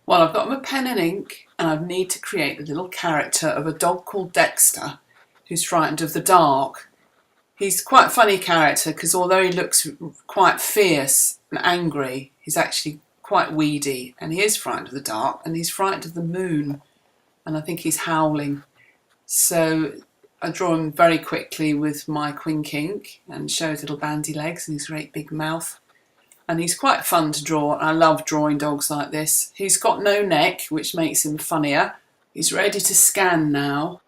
Well, I've got my pen and ink and I need to create the little character of a dog called Dexter who's frightened of the dark. He's quite a funny character because although he looks quite fierce and angry, he's actually quite weedy and he is frightened of the dark and he's frightened of the moon and I think he's howling. So I draw him very quickly with my quick ink and show his little bandy legs and his great big mouth. And he's quite fun to draw. I love drawing dogs like this. He's got no neck, which makes him funnier. He's ready to scan now.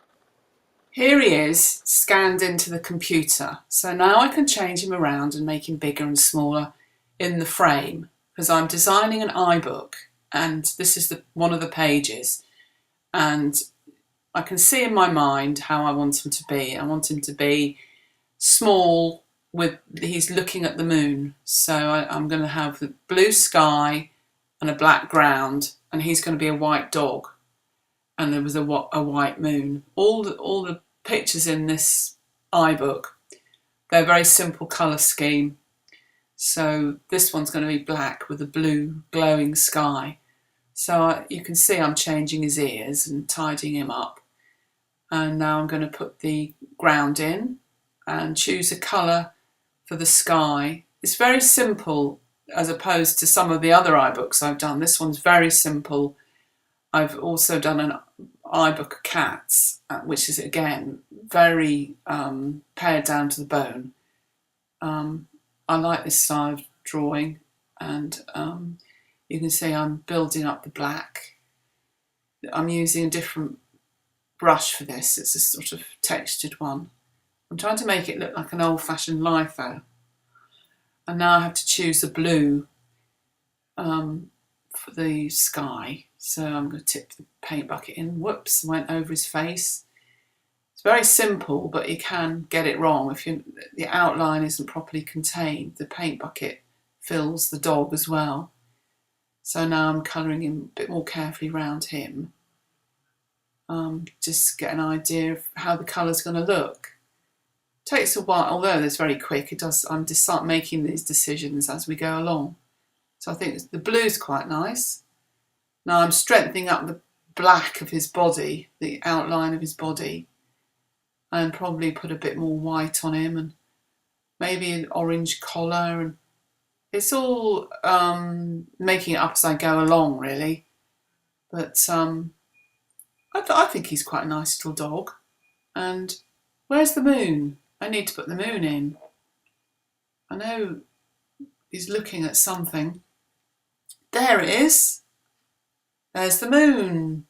Here he is, scanned into the computer. So now I can change him around and make him bigger and smaller in the frame because I'm designing an iBook and this is one of the pages. And I can see in my mind how I want him to be. I want him to be small, he's looking at the moon, so I'm going to have the blue sky and a black ground, and he's going to be a white dog, and there was a white moon. All the pictures in this iBook, they're a very simple colour scheme. So this one's going to be black with a blue glowing sky. So you can see I'm changing his ears and tidying him up, and now I'm going to put the ground in and choose a colour for the sky. It's very simple as opposed to some of the other iBooks I've done. This one's very simple. I've also done an iBook of cats, which is again very pared down to the bone. I like this style of drawing, and you can see I'm building up the black. I'm using a different brush for this. It's a sort of textured one. I'm trying to make it look like an old-fashioned litho. And now I have to choose the blue for the sky. So I'm going to tip the paint bucket in. Whoops, went over his face. It's very simple, but you can get it wrong. If the outline isn't properly contained, the paint bucket fills the dog as well. So now I'm colouring him a bit more carefully around him. Just get an idea of how the colour's going to look. Takes a while, although it's very quick. It does. I'm just start making these decisions as we go along. So I think the blue's quite nice. Now I'm strengthening up the black of his body, the outline of his body, and probably put a bit more white on him and maybe an orange collar. And it's all making it up as I go along, really. But I think he's quite a nice little dog. And where's the moon? I need to put the moon in. I know he's looking at something. There it is. There's the moon.